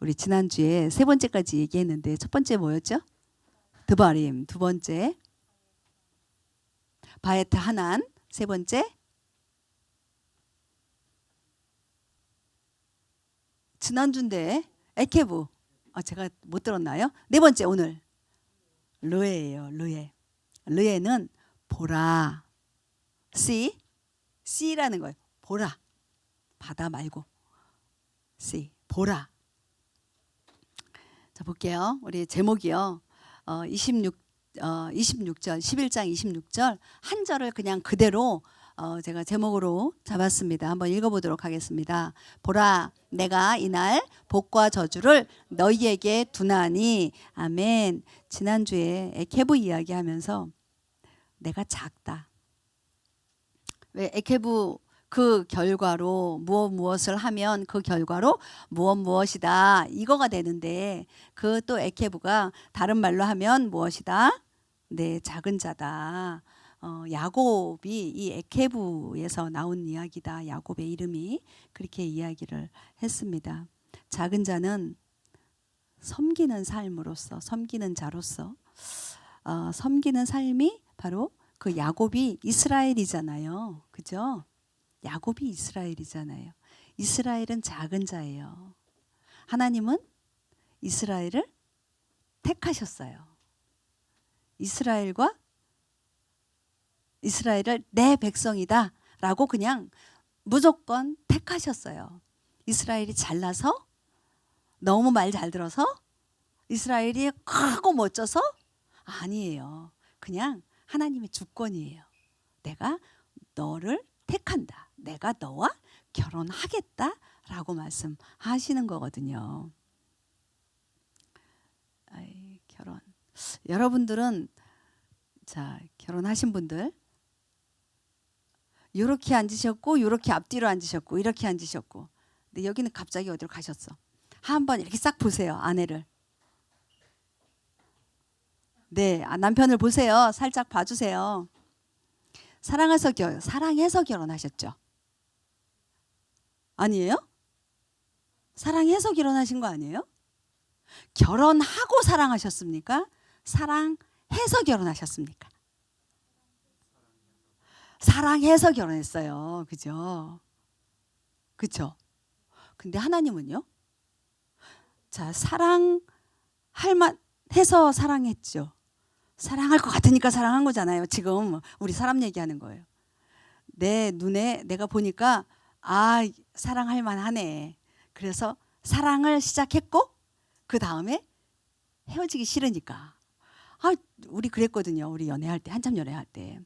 우리 지난주에 세 번째까지 얘기했는데 첫 번째 뭐였죠? 드바림. 두 번째 바에트 하난. 세 번째 지난주인데 에케부. 제가 못 들었나요? 네 번째 오늘 르에예요. 르에. 르에는 보라. C라는 거예요. 보라. 바다 말고 C. 보라. 자 볼게요. 우리 제목이요. 26절 11장 26절 한 절을 그냥 그대로 제가 제목으로 잡았습니다. 한번 읽어보도록 하겠습니다. 보라, 내가 이날 복과 저주를 너희에게 두나니. 아멘. 지난주에 에케부 이야기하면서 내가 작다. 왜 에케부 그 결과로 무엇을 하면 그 결과로 무엇이다 이거가 되는데 그 또 에케부가 다른 말로 하면 무엇이다? 네, 작은 자다. 야곱이 이 에케부에서 나온 이야기다. 야곱의 이름이 그렇게 이야기를 했습니다. 작은 자는 섬기는 삶으로서 섬기는 자로서 섬기는 삶이 바로 그 야곱이 이스라엘이잖아요. 그죠? 야곱이 이스라엘이잖아요. 이스라엘은 작은 자예요. 하나님은 이스라엘을 택하셨어요. 이스라엘을 내 백성이다 라고 그냥 무조건 택하셨어요. 이스라엘이 잘나서 너무 말 잘 들어서 이스라엘이 크고 멋져서 아니에요. 그냥 하나님의 주권이에요. 내가 너를 택한다. 내가 너와 결혼하겠다 라고 말씀하시는 거거든요. 결혼. 여러분들은 자 결혼하신 분들 이렇게 앉으셨고 이렇게 앞뒤로 앉으셨고 이렇게 앉으셨고 근데 여기는 갑자기 어디로 가셨어. 한번 이렇게 싹 보세요. 아내를. 네, 남편을 보세요. 살짝 봐주세요. 사랑해서 결혼하셨죠? 아니에요? 사랑해서 결혼하신 거 아니에요? 결혼하고 사랑하셨습니까? 사랑해서 결혼하셨습니까? 사랑해서 결혼했어요. 그죠? 그쵸? 근데 하나님은요? 자, 사랑할 만해서 사랑했죠. 사랑할 것 같으니까 사랑한 거잖아요. 지금 우리 사람 얘기하는 거예요. 내 눈에 내가 보니까 사랑할 만하네. 그래서 사랑을 시작했고 그 다음에 헤어지기 싫으니까 우리 그랬거든요. 우리 연애할 때 한참 연애할 때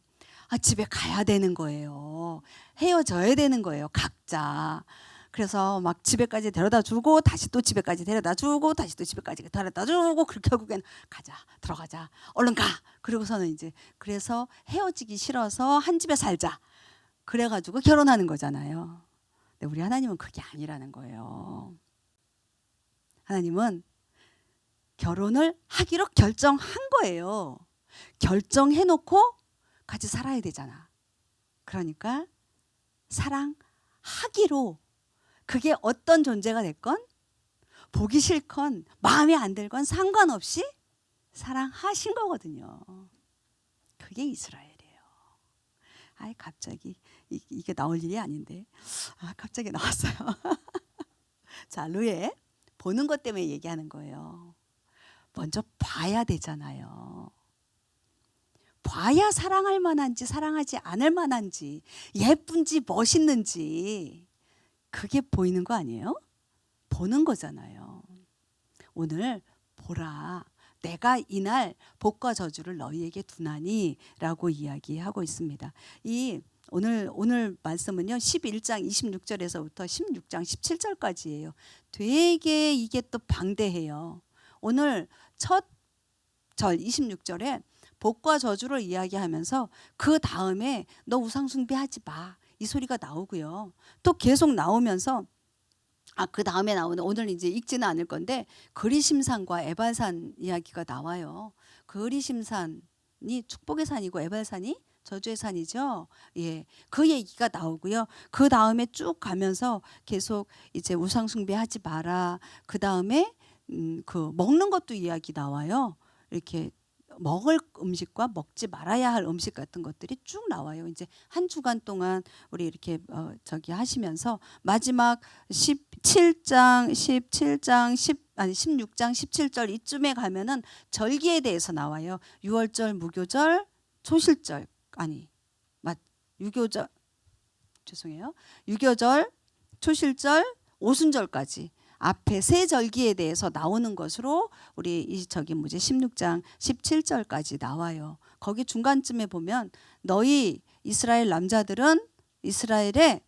집에 가야 되는 거예요. 헤어져야 되는 거예요. 각자. 그래서 막 집에까지 데려다 주고 다시 또 집에까지 데려다 주고 다시 또 집에까지 데려다 주고 그렇게 결국엔 가자 들어가자 얼른 가 그러고서는 이제 그래서 헤어지기 싫어서 한 집에 살자 그래가지고 결혼하는 거잖아요. 근데 우리 하나님은 그게 아니라는 거예요. 하나님은 결혼을 하기로 결정한 거예요. 결정해놓고 같이 살아야 되잖아. 그러니까 사랑하기로 그게 어떤 존재가 됐건 보기 싫건 마음에 안 들건 상관없이 사랑하신 거거든요. 그게 이스라엘이에요. 갑자기 이게 나올 일이 아닌데 갑자기 나왔어요. 자, 르에 보는 것 때문에 얘기하는 거예요. 먼저 봐야 되잖아요. 봐야 사랑할 만한지 사랑하지 않을 만한지 예쁜지 멋있는지 그게 보이는 거 아니에요? 보는 거잖아요. 오늘 보라 내가 이날 복과 저주를 너희에게 두나니 라고 이야기하고 있습니다. 이 오늘 말씀은요 11장 26절에서부터 16장 17절까지예요. 되게 이게 또 방대해요. 오늘 첫 절 26절에 복과 저주를 이야기하면서 그 다음에 너 우상 숭배하지 마 이 소리가 나오고요. 또 계속 나오면서 그 다음에 나오는 오늘 이제 읽지는 않을 건데 그리심산과 에발산 이야기가 나와요. 그리심산이 축복의 산이고 에발산이 저주의 산이죠. 예, 그 얘기가 나오고요. 그 다음에 쭉 가면서 계속 이제 우상 숭배하지 마라. 그 다음에 그 먹는 것도 이야기 나와요. 이렇게 먹을 음식과 먹지 말아야 할 음식 같은 것들이 쭉 나와요. 이제 한 주간 동안 우리 이렇게 저기 하시면서 마지막 17장 16장 17절 이쯤에 가면은 절기에 대해서 나와요. 유월절, 무교절, 초실절 유교절 죄송해요. 유교절, 초실절, 오순절까지 앞에 세 절기에 대해서 나오는 것으로 우리 이 저기 16장 17절까지 나와요. 거기 중간쯤에 보면 너희 이스라엘 남자들은 이스라엘에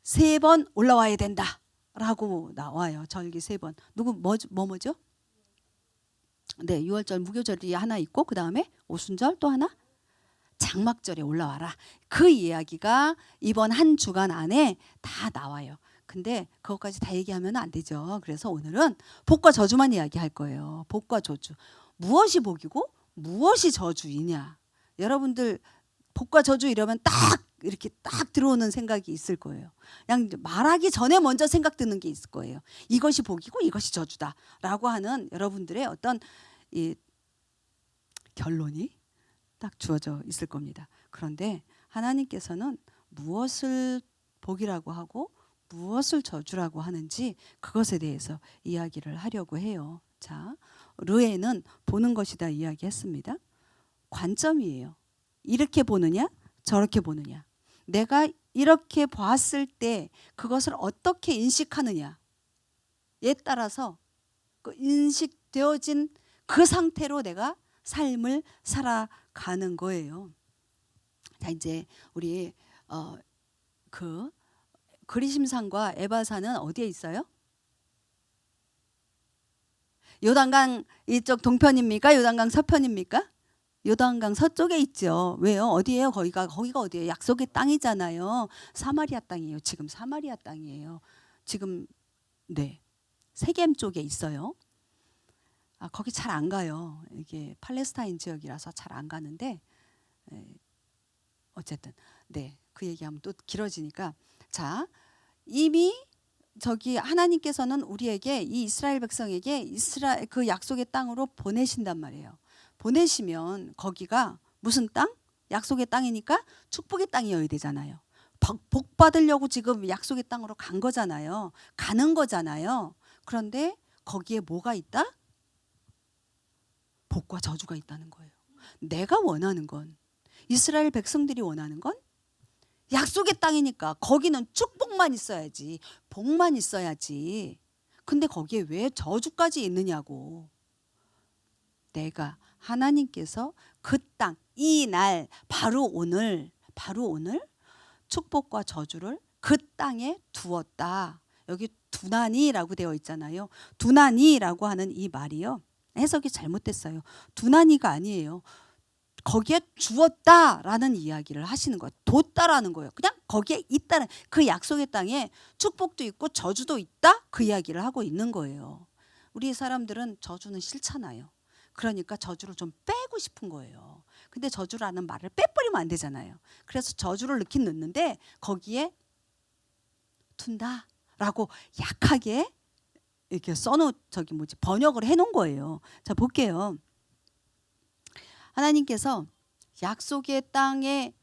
3번 올라와야 된다라고 나와요. 절기 3번. 누구 뭐죠? 네, 유월절 무교절이 하나 있고 그 다음에 오순절 또 하나 장막절에 올라와라. 그 이야기가 이번 한 주간 안에 다 나와요. 근데 그것까지 다 얘기하면 안 되죠. 그래서 오늘은 복과 저주만 이야기할 거예요. 복과 저주. 무엇이 복이고 무엇이 저주이냐. 여러분들 복과 저주 이러면 딱 이렇게 딱 들어오는 생각이 있을 거예요. 그냥 말하기 전에 먼저 생각 드는 게 있을 거예요. 이것이 복이고 이것이 저주다라고 하는 여러분들의 어떤 이 결론이 딱 주어져 있을 겁니다. 그런데 하나님께서는 무엇을 복이라고 하고 무엇을 저주라고 하는지 그것에 대해서 이야기를 하려고 해요. 자, 르에는 보는 것이다 이야기했습니다. 관점이에요. 이렇게 보느냐 저렇게 보느냐. 내가 이렇게 봤을 때 그것을 어떻게 인식하느냐에 따라서 그 인식되어진 그 상태로 내가 삶을 살아가는 거예요. 자, 이제 우리 그리심산과 에바산은 어디에 있어요? 요단강 이쪽 동편입니까? 요단강 서편입니까? 요단강 서쪽에 있죠. 왜요? 어디예요? 거기가 어디예요? 약속의 땅이잖아요. 사마리아 땅이에요. 지금 사마리아 땅이에요. 지금 네, 세겜 쪽에 있어요. 거기 잘 안 가요. 이게 팔레스타인 지역이라서 잘 안 가는데 어쨌든 네, 그 얘기하면 또 길어지니까 자, 이미 저기 하나님께서는 우리에게 이 이스라엘 백성에게 그 약속의 땅으로 보내신단 말이에요. 보내시면 거기가 무슨 땅? 약속의 땅이니까 축복의 땅이어야 되잖아요. 복 받으려고 지금 약속의 땅으로 간 거잖아요. 가는 거잖아요. 그런데 거기에 뭐가 있다? 복과 저주가 있다는 거예요. 내가 원하는 건 이스라엘 백성들이 원하는 건 약속의 땅이니까 거기는 축복만 있어야지 복만 있어야지. 근데 거기에 왜 저주까지 있느냐고. 내가 하나님께서 그 땅, 이 날 바로 오늘 축복과 저주를 그 땅에 두었다. 여기 두나니라고 되어 있잖아요. 두나니라고 하는 이 말이요. 해석이 잘못됐어요. 두나니가 아니에요. 거기에 주었다라는 이야기를 하시는 거예요. 뒀다라는 거예요. 그냥 거기에 있다는 그 약속의 땅에 축복도 있고 저주도 있다 그 이야기를 하고 있는 거예요. 우리 사람들은 저주는 싫잖아요. 그러니까 저주를 좀 빼고 싶은 거예요. 근데 저주라는 말을 빼버리면 안 되잖아요. 그래서 저주를 넣긴 넣는데 거기에 둔다라고 약하게 이렇게 번역을 해놓은 거예요. 자, 볼게요. 하나님께서 약속의 땅에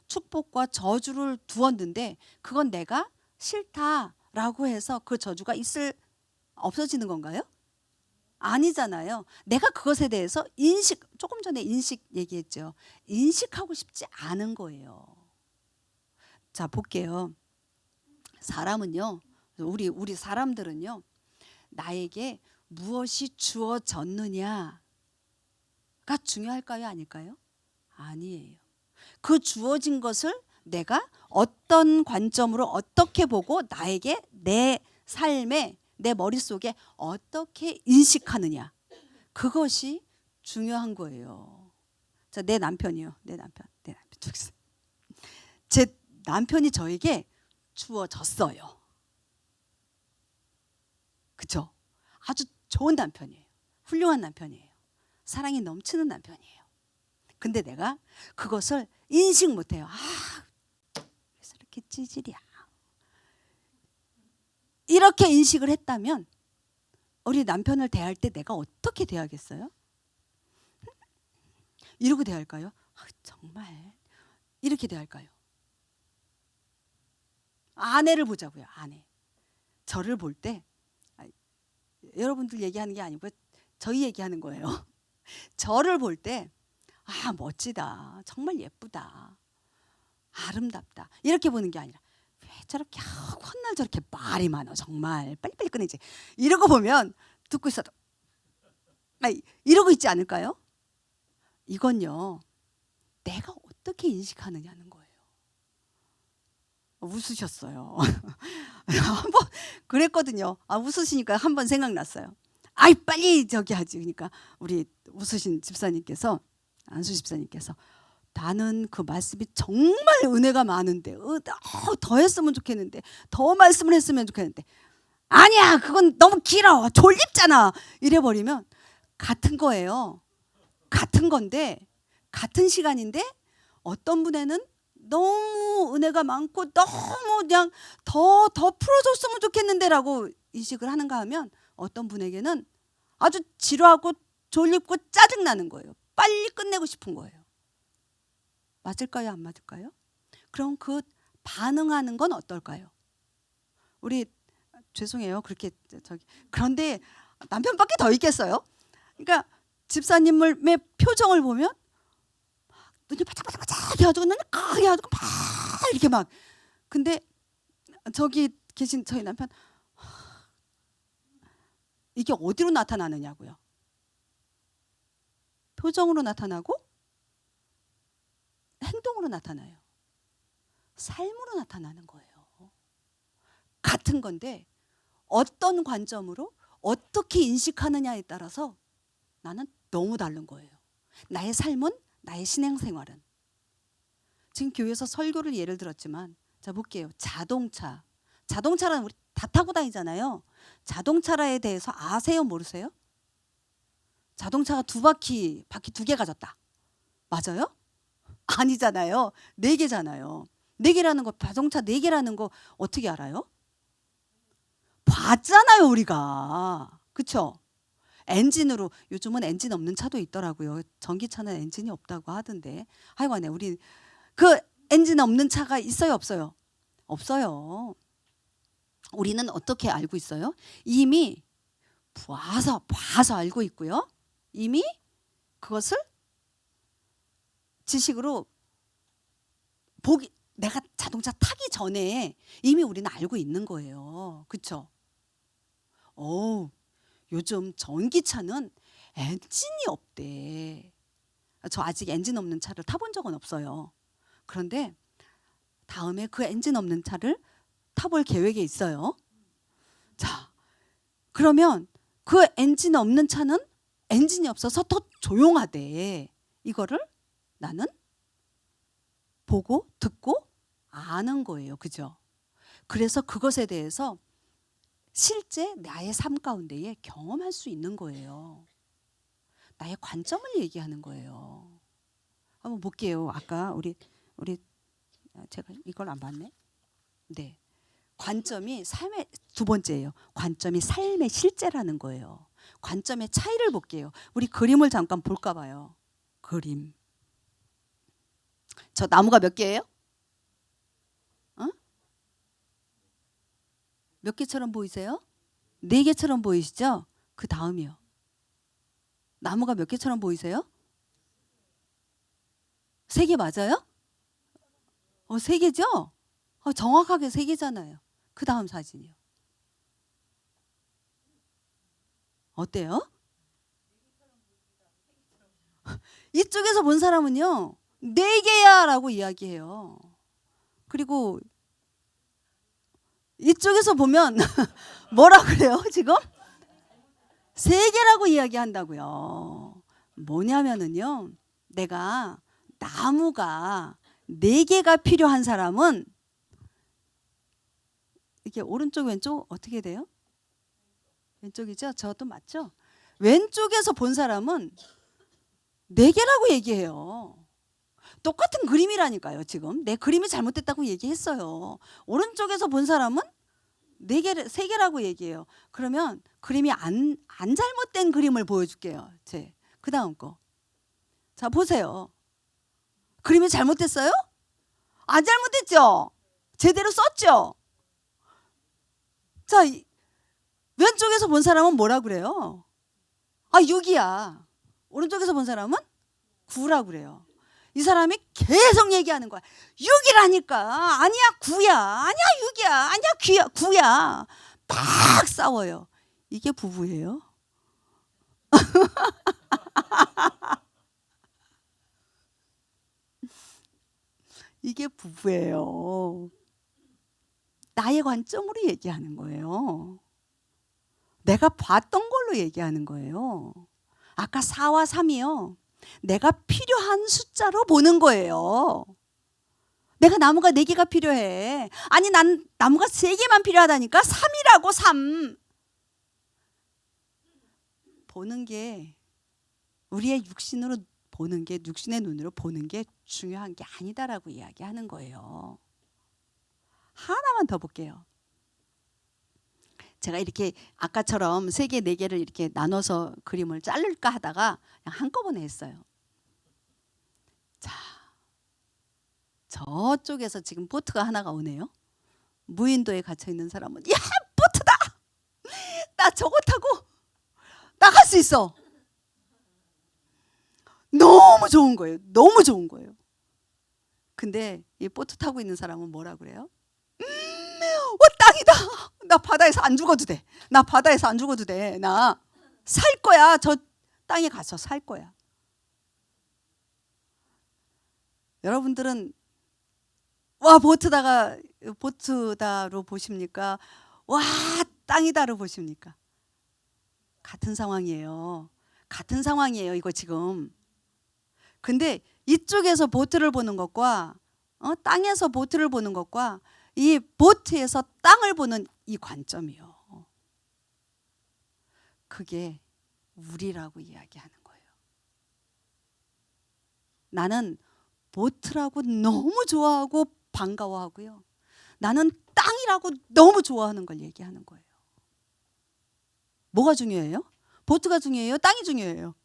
축복과 저주를 두었는데 그건 내가 싫다라고 해서 그 저주가 없어지는 건가요? 아니잖아요. 내가 그것에 대해서 조금 전에 인식 얘기했죠. 인식하고 싶지 않은 거예요. 자, 볼게요. 사람은요, 우리 사람들은요, 나에게 무엇이 주어졌느냐가 중요할까요? 아닐까요? 아니에요. 그 주어진 것을 내가 어떤 관점으로 어떻게 보고 나에게 내 삶에 내 머릿속에 어떻게 인식하느냐. 그것이 중요한 거예요. 자, 내 남편이요. 내 남편. 제 남편이 저에게 주어졌어요. 그쵸? 아주 좋은 남편이에요. 훌륭한 남편이에요. 사랑이 넘치는 남편이에요. 근데 내가 그것을 인식 못해요. 그래서 이렇게 찌질이야. 이렇게 인식을 했다면 우리 남편을 대할 때 내가 어떻게 대하겠어요? 이러고 대할까요? 정말 이렇게 대할까요? 아내를 보자고요. 아내. 저를 볼 때 여러분들 얘기하는 게 아니고 저희 얘기하는 거예요. 저를 볼 때 멋지다. 정말 예쁘다. 아름답다. 이렇게 보는 게 아니라 왜 저렇게 헛날 저렇게 말이 많아. 정말 빨리빨리 꺼내지. 이러고 보면 듣고 있어도 이러고 있지 않을까요? 이건요. 내가 어떻게 인식하느냐는 거예요. 웃으셨어요. 한번 그랬거든요. 웃으시니까 한 번 생각났어요. 빨리 저기 하지. 그러니까 우리 웃으신 집사님께서, 안수 집사님께서, 나는 그 말씀이 정말 은혜가 많은데 더 했으면 좋겠는데, 더 말씀을 했으면 좋겠는데, 아니야 그건 너무 길어 졸립잖아 이래버리면 같은 거예요. 같은 건데, 같은 시간인데 어떤 분에는 너무 은혜가 많고 너무 그냥 더 풀어줬으면 좋겠는데 라고 인식을 하는가 하면, 어떤 분에게는 아주 지루하고 졸립고 짜증나는 거예요. 빨리 끝내고 싶은 거예요. 맞을까요? 안 맞을까요? 그럼 그 반응하는 건 어떨까요? 우리 죄송해요. 그렇게 그런데 남편밖에 더 있겠어요? 그러니까 집사님의 표정을 보면 눈이 바짝바짝 해가지고 눈이 크게 해가지고 막 이렇게 막, 근데 저기 계신 저희 남편 이게 어디로 나타나느냐고요? 표정으로 나타나고 행동으로 나타나요. 삶으로 나타나는 거예요. 같은 건데 어떤 관점으로 어떻게 인식하느냐에 따라서 나는 너무 다른 거예요. 나의 삶은, 나의 신앙생활은. 지금 교회에서 설교를 예를 들었지만, 자 볼게요. 자동차라는 우리 다 타고 다니잖아요. 자동차에 대해서 아세요? 모르세요? 자동차가 바퀴 2개 가졌다. 맞아요? 아니잖아요. 4개잖아요. 4개라는 거, 자동차 4개라는 거 어떻게 알아요? 봤잖아요, 우리가. 그쵸? 엔진으로, 요즘은 엔진 없는 차도 있더라고요. 전기차는 엔진이 없다고 하던데. 하여간에 우리 그 엔진 없는 차가 있어요, 없어요? 없어요. 우리는 어떻게 알고 있어요? 이미 봐서 알고 있고요. 이미 그것을 지식으로 내가 자동차 타기 전에 이미 우리는 알고 있는 거예요. 그렇죠? 요즘 전기차는 엔진이 없대. 저 아직 엔진 없는 차를 타본 적은 없어요. 그런데 다음에 그 엔진 없는 차를 타볼 계획에 있어요. 자, 그러면 그 엔진 없는 차는 엔진이 없어서 더 조용하대. 이거를 나는 보고 듣고 아는 거예요. 그죠? 그래서 그것에 대해서 실제 나의 삶 가운데에 경험할 수 있는 거예요. 나의 관점을 얘기하는 거예요. 한번 볼게요. 아까 우리 제가 이걸 안 봤네. 네. 관점이 삶의 두 번째예요. 관점이 삶의 실제라는 거예요. 관점의 차이를 볼게요. 우리 그림을 잠깐 볼까 봐요. 그림. 저 나무가 몇 개예요? 몇 개처럼 보이세요? 4개처럼 보이시죠? 그 다음이요. 나무가 몇 개처럼 보이세요? 3개 맞아요? 3개죠? 정확하게 3개잖아요. 그 다음 사진이요. 어때요? 이쪽에서 본 사람은요, 4개야 라고 이야기해요. 그리고 이쪽에서 보면 뭐라 그래요 지금? 3개라고 이야기한다고요. 뭐냐면은요, 내가 나무가 4개가 필요한 사람은 이게 오른쪽 왼쪽 어떻게 돼요? 왼쪽이죠? 저도 맞죠? 왼쪽에서 본 사람은 네 개라고 얘기해요. 똑같은 그림이라니까요. 지금 내 그림이 잘못됐다고 얘기했어요. 오른쪽에서 본 사람은 네 개, 세 개라고 얘기해요. 그러면 그림이 안 잘못된 그림을 보여줄게요. 그 다음 거. 자, 보세요. 그림이 잘못됐어요? 안 잘못됐죠? 제대로 썼죠? 자, 왼쪽에서 본 사람은 뭐라 그래요? 6이야. 오른쪽에서 본 사람은 9라고 그래요. 이 사람이 계속 얘기하는 거야. 6이라니까. 아니야, 9야. 아니야, 6이야. 아니야, 9야. 막 싸워요. 이게 부부예요? 이게 부부예요. 나의 관점으로 얘기하는 거예요. 내가 봤던 걸로 얘기하는 거예요. 아까 4와 3이요. 내가 필요한 숫자로 보는 거예요. 내가 나무가 4개가 필요해. 아니, 난 나무가 3개만 필요하다니까. 3이라고, 3. 보는 게, 우리의 육신으로 보는 게, 육신의 눈으로 보는 게 중요한 게 아니다라고 이야기하는 거예요. 하나만 더 볼게요. 제가 이렇게 아까처럼 3개, 4개를 이렇게 나눠서 그림을 자를까 하다가 그냥 한꺼번에 했어요. 자, 저쪽에서 지금 보트가 하나가 오네요. 무인도에 갇혀 있는 사람은, 야, 보트다! 나 저거 타고 나갈 수 있어. 너무 좋은 거예요. 너무 좋은 거예요. 근데 이 보트 타고 있는 사람은 뭐라 그래요? 땅이다. 나 바다에서 안 죽어도 돼. 나 바다에서 안 죽어도 돼. 나 살 거야. 저 땅에 가서 살 거야. 여러분들은 와, 보트다로 보십니까? 와, 땅이다로 보십니까? 같은 상황이에요. 같은 상황이에요, 이거 지금. 근데 이쪽에서 보트를 보는 것과 땅에서 보트를 보는 것과 이 보트에서 땅을 보는 이 관점이요. 그게 우리라고 이야기하는 거예요. 나는 보트라고 너무 좋아하고 반가워하고요. 나는 땅이라고 너무 좋아하는 걸 얘기하는 거예요. 뭐가 중요해요? 보트가 중요해요? 땅이 중요해요?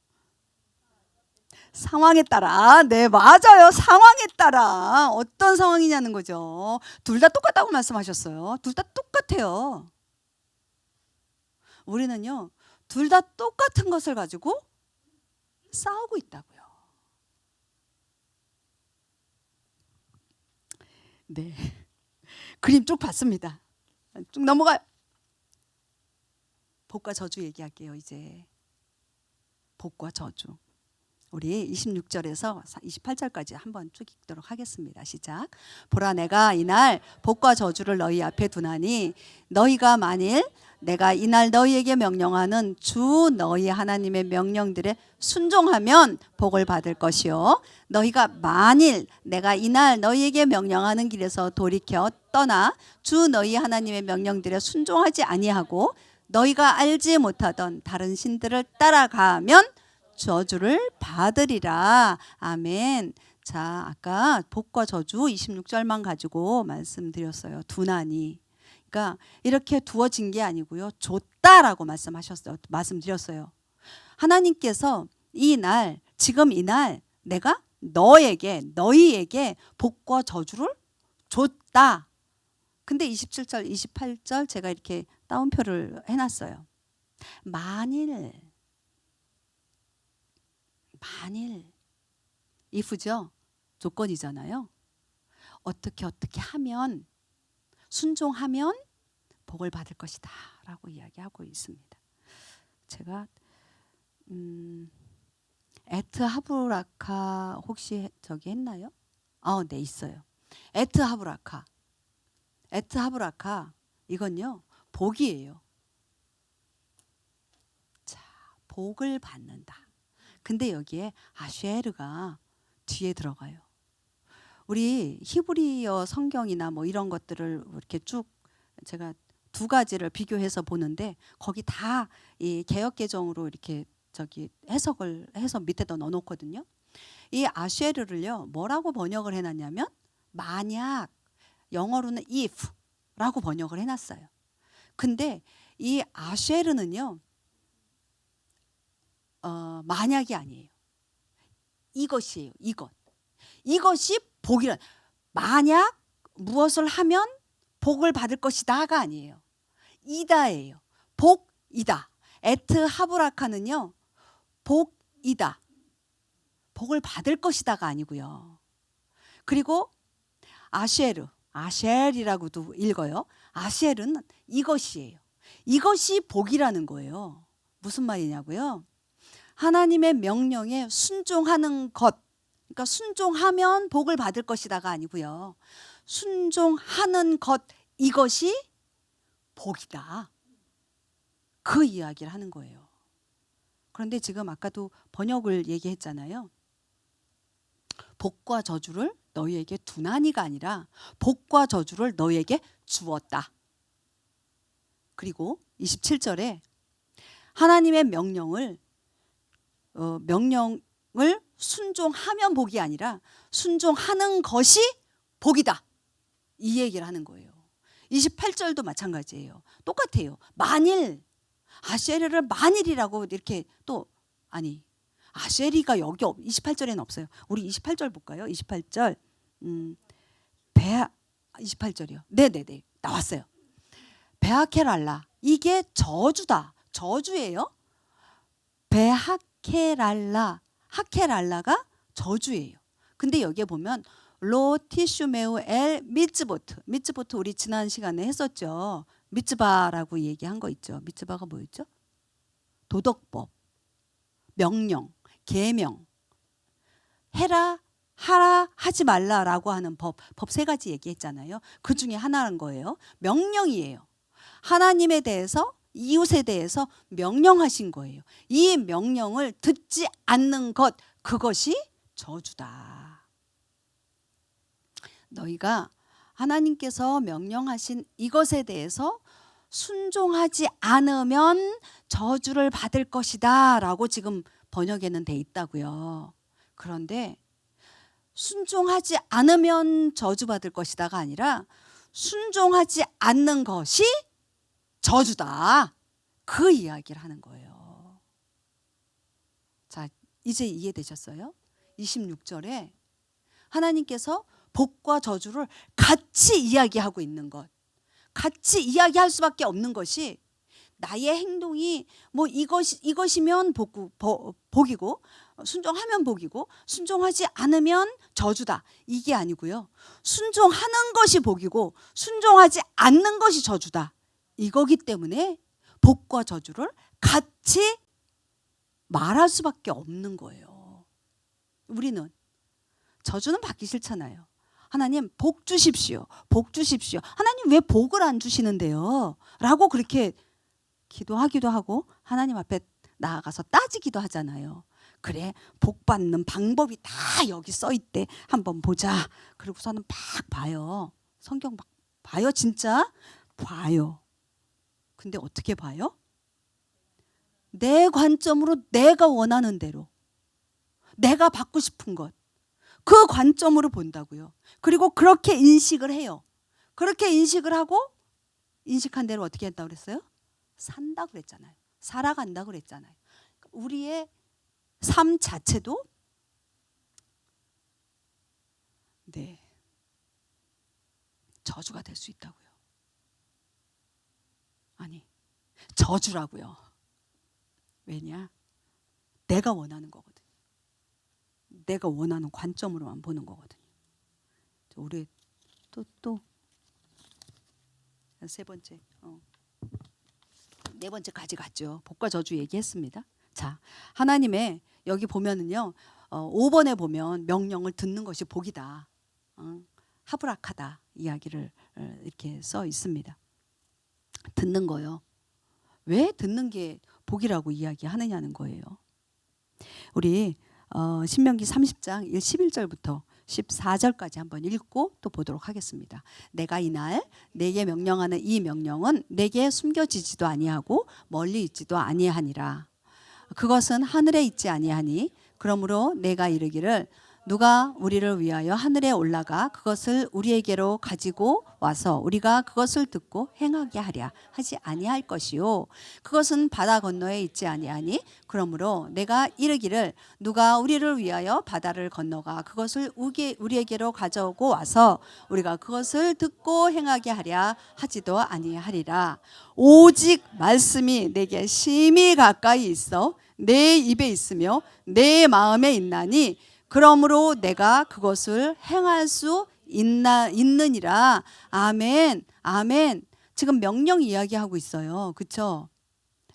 상황에 따라. 네, 맞아요. 상황에 따라. 어떤 상황이냐는 거죠. 둘 다 똑같다고 말씀하셨어요. 둘 다 똑같아요. 우리는요, 둘 다 똑같은 것을 가지고 싸우고 있다고요. 네. 그림 쭉 봤습니다. 쭉 넘어가요. 복과 저주 얘기할게요, 이제. 복과 저주. 우리 26절에서 28절까지 한번 쭉 읽도록 하겠습니다. 시작. 보라, 내가 이날 복과 저주를 너희 앞에 두나니 너희가 만일 내가 이날 너희에게 명령하는 주 너희 하나님의 명령들에 순종하면 복을 받을 것이요, 너희가 만일 내가 이날 너희에게 명령하는 길에서 돌이켜 떠나 주 너희 하나님의 명령들에 순종하지 아니하고 너희가 알지 못하던 다른 신들을 따라가면 저주를 받으리라. 아멘. 자, 아까 복과 저주 26절만 가지고 말씀드렸어요. 두나니. 그러니까 이렇게 두어진 게 아니고요. 줬다라고 말씀드렸어요. 하나님께서 이 날, 지금 이 날 내가 너희에게 복과 저주를 줬다. 근데 27절, 28절 제가 이렇게 따옴표를 해놨어요. 만일 if죠. 조건이잖아요. 어떻게 하면, 순종하면 복을 받을 것이다 라고 이야기하고 있습니다. 제가 에트 하브라카 혹시 저기 했나요? 네, 있어요. 에트 하브라카 이건요, 복이에요. 자, 복을 받는다. 근데 여기에 아쉐르가 뒤에 들어가요. 우리 히브리어 성경이나 뭐 이런 것들을 이렇게 쭉 제가 두 가지를 비교해서 보는데 거기 다 이 개역 개정으로 이렇게 저기 해석을 해서 밑에다 넣어놓거든요. 이 아쉐르를요 뭐라고 번역을 해놨냐면 만약, 영어로는 if라고 번역을 해놨어요. 근데 이 아쉐르는요 만약이 아니에요. 이것이에요. 이것이 복이란, 만약 무엇을 하면 복을 받을 것이다가 아니에요. 이다예요. 복이다. 에트 하브라카는요 복이다. 복을 받을 것이다가 아니고요. 그리고 아쉘이라고도 읽어요. 아쉘은 이것이에요. 이것이 복이라는 거예요. 무슨 말이냐고요? 하나님의 명령에 순종하는 것, 그러니까 순종하면 복을 받을 것이다가 아니고요. 순종하는 것, 이것이 복이다. 그 이야기를 하는 거예요. 그런데 지금 아까도 번역을 얘기했잖아요. 복과 저주를 너희에게 두나니가 아니라 복과 저주를 너희에게 주었다. 그리고 27절에 하나님의 명령을 순종하면 복이 아니라 순종하는 것이 복이다. 이 얘기를 하는 거예요. 28절도 마찬가지예요. 똑같아요. 만일, 아쉐르를 만일이라고 이렇게 또, 아니, 아쉐리가 여기 28절에는 없어요. 우리 28절 볼까요? 28절. 28절이요. 네네네. 나왔어요. 베하케랄라. 이게 저주다. 저주예요. 베하케랄라. 하케랄라가 저주예요. 근데 여기에 보면 로티슈메우 엘 미츠보트. 미츠보트 우리 지난 시간에 했었죠. 미츠바라고 얘기한 거 있죠. 미츠바가 뭐였죠? 도덕법, 명령, 계명, 해라, 하라, 하지 말라라고 하는 법 세 가지 얘기했잖아요. 그 중에 하나인 거예요. 명령이에요. 하나님에 대해서, 이웃에 대해서 명령하신 거예요. 이 명령을 듣지 않는 것, 그것이 저주다. 너희가 하나님께서 명령하신 이것에 대해서 순종하지 않으면 저주를 받을 것이다 라고 지금 번역에는 돼 있다고요. 그런데 순종하지 않으면 저주받을 것이다가 아니라 순종하지 않는 것이 저주다. 그 이야기를 하는 거예요. 자, 이제 이해되셨어요? 26절에 하나님께서 복과 저주를 같이 이야기하고 있는 것, 같이 이야기할 수밖에 없는 것이, 나의 행동이 뭐 이것이면 복이고 순종하면 복이고 순종하지 않으면 저주다, 이게 아니고요. 순종하는 것이 복이고 순종하지 않는 것이 저주다, 이거기 때문에 복과 저주를 같이 말할 수밖에 없는 거예요. 우리는 저주는 받기 싫잖아요. 하나님 복 주십시오. 복 주십시오. 하나님 왜 복을 안 주시는데요? 라고 그렇게 기도하기도 하고 하나님 앞에 나아가서 따지기도 하잖아요. 그래, 복 받는 방법이 다 여기 써 있대. 한번 보자. 그리고서는 막 봐요. 성경 막 봐요. 진짜 봐요. 근데 어떻게 봐요? 내 관점으로, 내가 원하는 대로, 내가 받고 싶은 것, 그 관점으로 본다고요. 그리고 그렇게 인식을 해요. 그렇게 인식을 하고 인식한 대로 어떻게 했다고 그랬어요? 산다고 그랬잖아요. 살아간다고 그랬잖아요. 우리의 삶 자체도 네, 저주가 될 수 있다고요. 아니, 저주라고요. 왜냐? 내가 원하는 거거든요. 내가 원하는 관점으로만 보는 거거든요. 우리 또 세 번째, 네 번째까지 갔죠. 복과 저주 얘기했습니다. 자, 하나님의 여기 보면은요, 5번에 보면 명령을 듣는 것이 복이다, 하브라카다 이야기를 이렇게 써 있습니다. 듣는 거요. 왜 듣는 게 복이라고 이야기하느냐는 거예요. 우리 신명기 30장 11절부터 14절까지 한번 읽고 또 보도록 하겠습니다. 내가 이날 내게 명령하는 이 명령은 내게 숨겨지지도 아니하고 멀리 있지도 아니하니라. 그것은 하늘에 있지 아니하니 그러므로 내가 이르기를 누가 우리를 위하여 하늘에 올라가 그것을 우리에게로 가지고 와서 우리가 그것을 듣고 행하게 하랴 하지 아니할 것이요 그것은 바다 건너에 있지 아니하니 그러므로 내가 이르기를 누가 우리를 위하여 바다를 건너가 그것을 우리에게로 가져오고 와서 우리가 그것을 듣고 행하게 하랴 하지도 아니하리라. 오직 말씀이 내게 심히 가까이 있어 내 입에 있으며 내 마음에 있나니 그러므로 내가 그것을 행할 수 있느니라. 아멘. 아멘. 지금 명령 이야기하고 있어요. 그렇죠?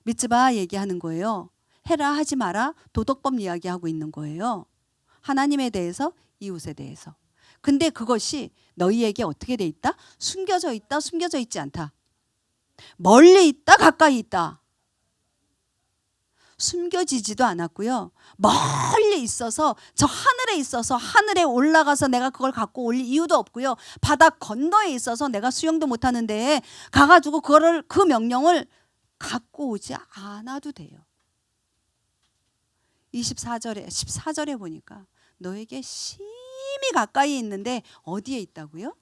미츠바 얘기하는 거예요. 해라 하지 마라 도덕법 이야기하고 있는 거예요. 하나님에 대해서 이웃에 대해서. 근데 그것이 너희에게 어떻게 돼 있다? 숨겨져 있다 숨겨져 있지 않다. 멀리 있다 가까이 있다. 숨겨지지도 않았고요. 멀리 있어서 저 하늘에 있어서 하늘에 올라가서 내가 그걸 갖고 올 이유도 없고요. 바다 건너에 있어서 내가 수영도 못하는데 가가지고 그 명령을 갖고 오지 않아도 돼요. 14절에 보니까 너에게 심히 가까이 있는데 어디에 있다고요?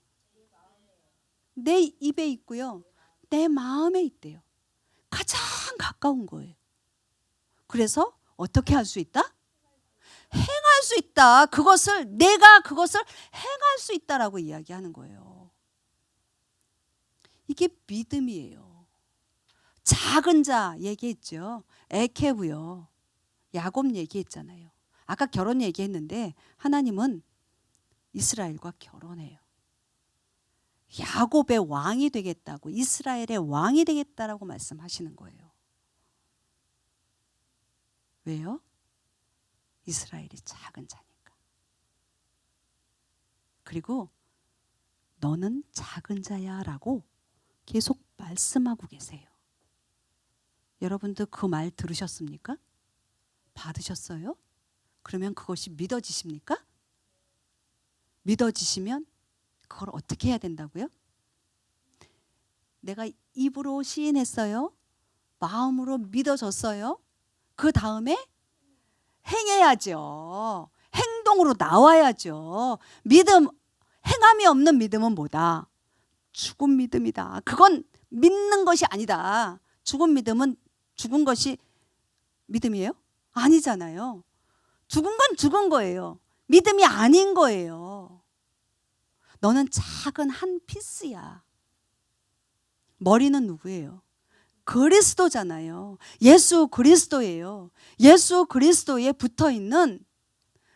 내 입에 있고요. 내 마음에 있대요. 가장 가까운 거예요. 그래서 어떻게 할 수 있다? 행할 수 있다. 내가 그것을 행할 수 있다라고 이야기하는 거예요. 이게 믿음이에요. 작은 자 얘기했죠. 에케브요. 야곱 얘기했잖아요. 아까 결혼 얘기했는데 하나님은 이스라엘과 결혼해요. 야곱의 왕이 되겠다고 이스라엘의 왕이 되겠다라고 말씀하시는 거예요. 왜요? 이스라엘이 작은 자니까. 그리고 너는 작은 자야 라고 계속 말씀하고 계세요. 여러분들 그 말 들으셨습니까? 받으셨어요? 그러면 그것이 믿어지십니까? 믿어지시면 그걸 어떻게 해야 된다고요? 내가 입으로 시인했어요. 마음으로 믿어졌어요. 그 다음에 행해야죠. 행동으로 나와야죠. 행함이 없는 믿음은 뭐다? 죽은 믿음이다. 그건 믿는 것이 아니다. 죽은 것이 믿음이에요? 아니잖아요. 죽은 건 죽은 거예요. 믿음이 아닌 거예요. 너는 작은 한 피스야. 머리는 누구예요? 그리스도잖아요. 예수 그리스도예요. 예수 그리스도에 붙어있는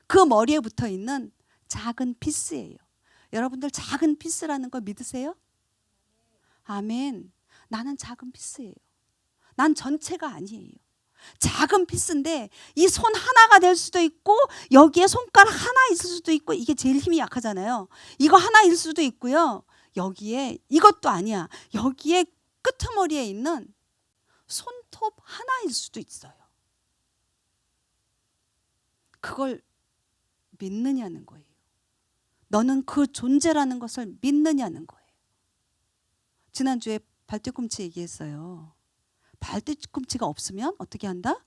그 머리에 붙어있는 작은 피스예요. 여러분들 작은 피스라는 거 믿으세요? 아멘. 나는 작은 피스예요. 난 전체가 아니에요. 작은 피스인데 이 손 하나가 될 수도 있고 여기에 손가락 하나 있을 수도 있고 이게 제일 힘이 약하잖아요. 이거 하나일 수도 있고요. 여기에 이것도 아니야. 여기에 끄트머리에 있는 손톱 하나일 수도 있어요. 그걸 믿느냐는 거예요. 너는 그 존재라는 것을 믿느냐는 거예요. 지난주에 발뒤꿈치 얘기했어요. 발뒤꿈치가 없으면 어떻게 한다?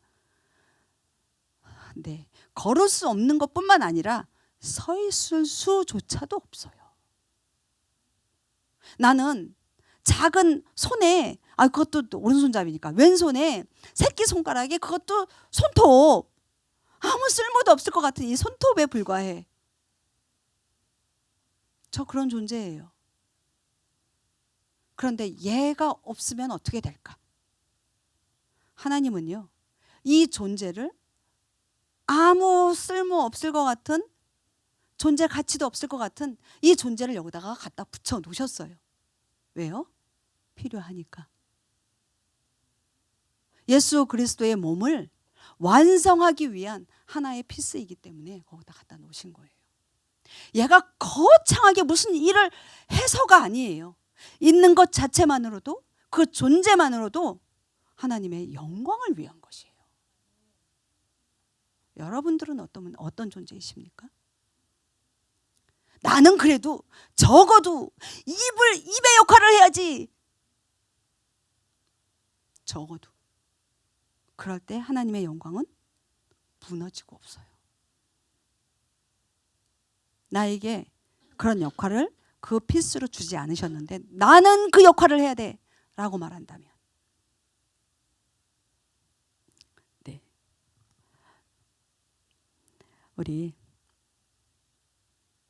네, 걸을 수 없는 것뿐만 아니라 서 있을 수조차도 없어요. 나는 작은 손에 그것도 오른손잡이니까 왼손에 새끼손가락에 그것도 손톱 아무 쓸모도 없을 것 같은 이 손톱에 불과해. 저 그런 존재예요. 그런데 얘가 없으면 어떻게 될까? 하나님은요 이 존재를 아무 쓸모 없을 것 같은 존재 가치도 없을 것 같은 이 존재를 여기다가 갖다 붙여 놓으셨어요. 왜요? 필요하니까. 예수 그리스도의 몸을 완성하기 위한 하나의 피스이기 때문에 거기다 갖다 놓으신 거예요. 얘가 거창하게 무슨 일을 해서가 아니에요. 있는 것 자체만으로도 그 존재만으로도 하나님의 영광을 위한 것이에요. 여러분들은 어떤 존재이십니까? 나는 그래도 적어도 입의 역할을 해야지. 적어도 그럴 때 하나님의 영광은 무너지고 없어요. 나에게 그런 역할을 그 필수로 주지 않으셨는데 나는 그 역할을 해야 돼 라고 말한다면, 네, 우리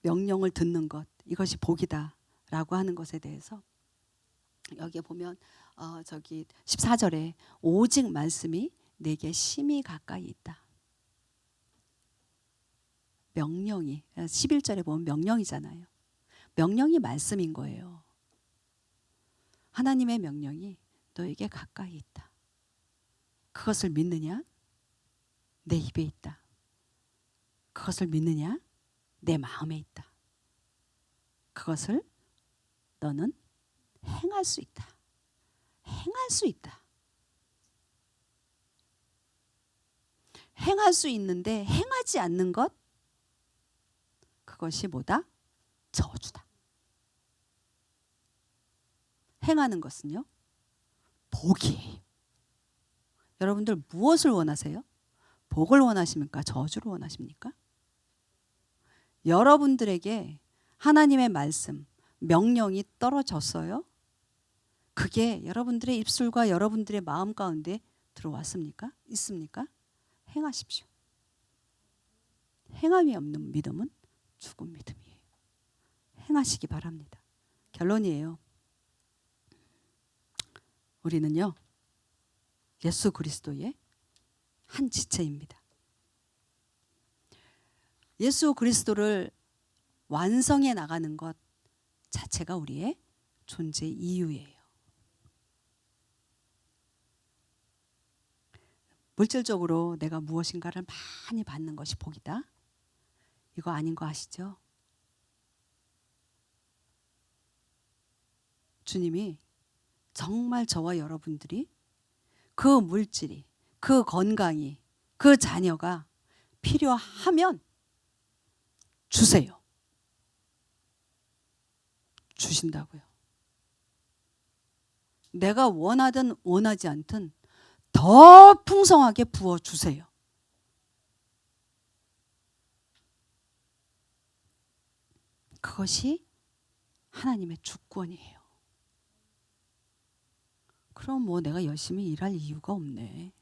명령을 듣는 것, 이것이 복이다 라고 하는 것에 대해서 여기에 보면 저기 14절에 오직 말씀이 내게 심히 가까이 있다. 명령이 11절에 보면 명령이잖아요. 명령이 말씀인 거예요. 하나님의 명령이 너에게 가까이 있다. 그것을 믿느냐? 내 입에 있다. 그것을 믿느냐? 내 마음에 있다. 그것을 너는 행할 수 있다. 행할 수 있다. 행할 수 있는데 행하지 않는 것, 그것이 뭐다? 저주다. 행하는 것은요, 복이에요. 여러분들 무엇을 원하세요? 복을 원하십니까? 저주를 원하십니까? 여러분들에게 하나님의 말씀, 명령이 떨어졌어요? 그게 여러분들의 입술과 여러분들의 마음 가운데 들어왔습니까? 있습니까? 행하십시오. 행함이 없는 믿음은 죽은 믿음이에요. 행하시기 바랍니다. 결론이에요. 우리는요, 예수 그리스도의 한 지체입니다. 예수 그리스도를 완성해 나가는 것 자체가 우리의 존재 이유예요. 물질적으로 내가 무엇인가를 많이 받는 것이 복이다, 이거 아닌 거 아시죠? 주님이 정말 저와 여러분들이 그 물질이, 그 건강이, 그 자녀가 필요하면 주세요. 주신다고요. 내가 원하든 원하지 않든 더 풍성하게 부어주세요. 그것이 하나님의 주권이에요. 그럼 뭐 내가 열심히 일할 이유가 없네.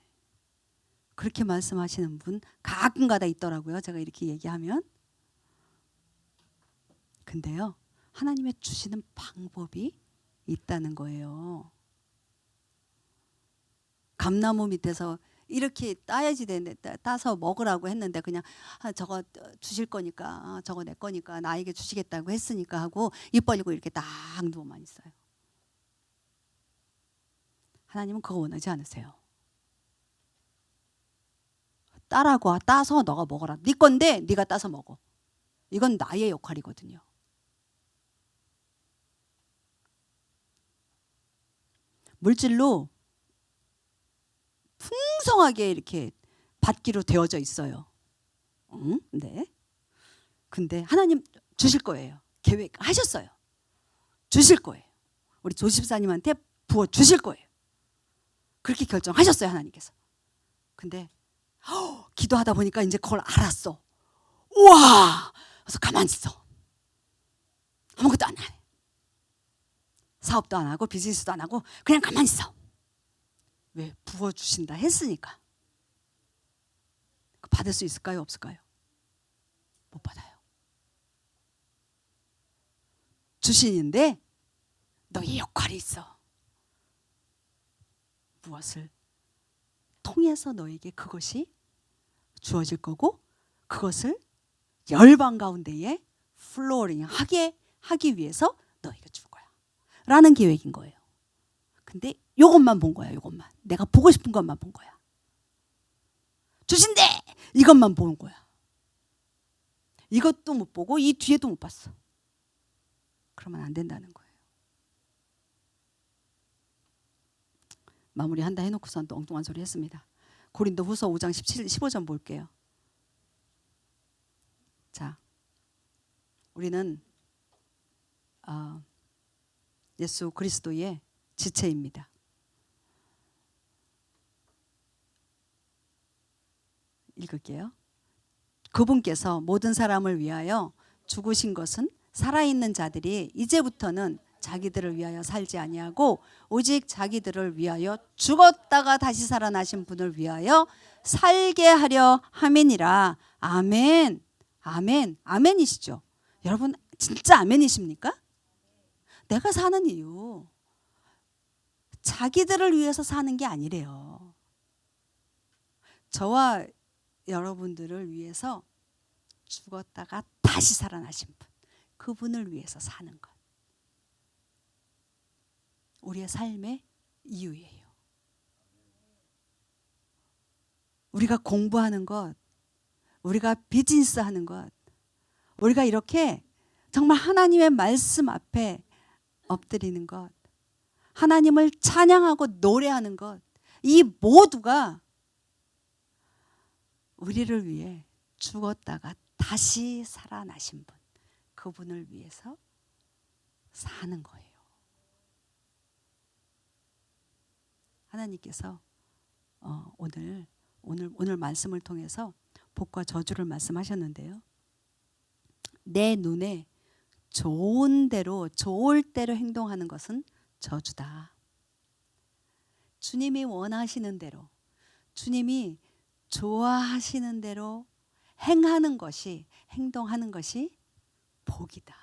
그렇게 말씀하시는 분 가끔가다 있더라고요. 제가 이렇게 얘기하면. 근데요, 하나님의 주시는 방법이 있다는 거예요. 감나무 밑에서 이렇게 따야지 되는데 따서 먹으라고 했는데 그냥 저거 주실 거니까, 저거 내 거니까 나에게 주시겠다고 했으니까 하고 입 벌리고 이렇게 딱 누워만 있어요. 하나님은 그거 원하지 않으세요. 따라고, 따서 너가 먹어라. 네 건데 네가 따서 먹어. 이건 나의 역할이거든요. 물질로 풍성하게 이렇게 받기로 되어져 있어요. 응? 네. 근데 하나님 주실 거예요. 계획하셨어요. 주실 거예요. 우리 조집사님한테 부어 주실 거예요. 그렇게 결정하셨어요, 하나님께서. 근데 기도하다 보니까 이제 그걸 알았어. 우와! 그래서 가만히 있어. 아무것도 안 해. 사업도 안 하고 비즈니스도 안 하고 그냥 가만히 있어. 왜? 부어주신다 했으니까. 받을 수 있을까요? 없을까요? 못 받아요. 주시는데 너의 역할이 있어. 무엇을 통해서 너에게 그것이 주어질 거고, 그것을 열방 가운데에 플로링 하기 위해서 너에게 줄 거야 라는 계획인 거예요. 근데 이것만 본 거야. 이것만. 내가 보고 싶은 것만 본 거야. 주신대! 이것만 본 거야. 이것도 못 보고 이 뒤에도 못 봤어. 그러면 안 된다는 거예요. 마무리한다 해놓고선 또 엉뚱한 소리 했습니다. 고린도후서 5장 15절 볼게요. 자, 우리는 예수 그리스도의 지체입니다. 읽을게요. 그분께서 모든 사람을 위하여 죽으신 것은 살아있는 자들이 이제부터는 자기들을 위하여 살지 아니하고 오직 자기들을 위하여 죽었다가 다시 살아나신 분을 위하여 살게 하려 함이니라. 아멘. 아멘. 아멘이시죠? 여러분 진짜 아멘이십니까? 내가 사는 이유 자기들을 위해서 사는 게 아니래요. 저와 여러분들을 위해서 죽었다가 다시 살아나신 분, 그분을 위해서 사는 것. 우리의 삶의 이유예요. 우리가 공부하는 것, 우리가 비즈니스 하는 것, 우리가 이렇게 정말 하나님의 말씀 앞에 엎드리는 것, 하나님을 찬양하고 노래하는 것, 이 모두가 우리를 위해 죽었다가 다시 살아나신 분, 그분을 위해서 사는 거예요. 하나님께서 오늘 말씀을 통해서 복과 저주를 말씀하셨는데요. 내 눈에 좋을 대로 행동하는 것은 저주다. 주님이 원하시는 대로, 주님이 좋아하시는 대로 행동하는 것이 복이다.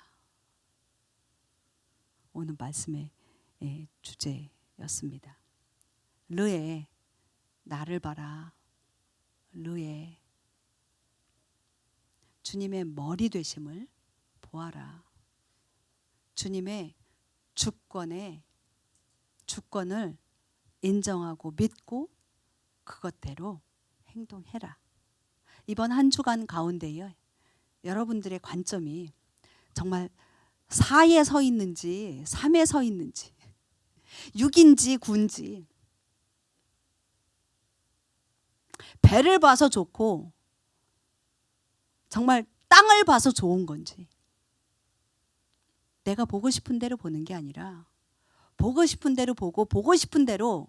오늘 말씀의 주제였습니다. 르에 나를 봐라. 르에 주님의 머리 되심을 보아라. 주님의 주권을 인정하고 믿고 그것대로 행동해라. 이번 한 주간 가운데에 여러분들의 관점이 정말 4에 서 있는지 3에 서 있는지 6인지 9인지 배를 봐서 좋고 정말 땅을 봐서 좋은 건지 내가 보고 싶은 대로 보는 게 아니라 보고 싶은 대로 보고 보고 싶은 대로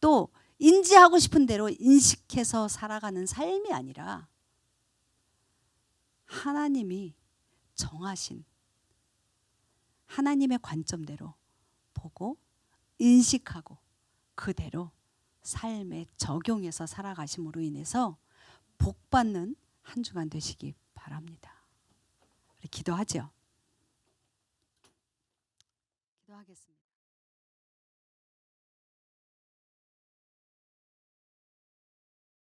또 인지하고 싶은 대로 인식해서 살아가는 삶이 아니라 하나님이 정하신 하나님의 관점대로 보고 인식하고 그대로 삶에 적용해서 살아가심으로 인해서 복받는 한 주간 되시기 바랍니다. 우리 기도하죠. 기도하겠습니다.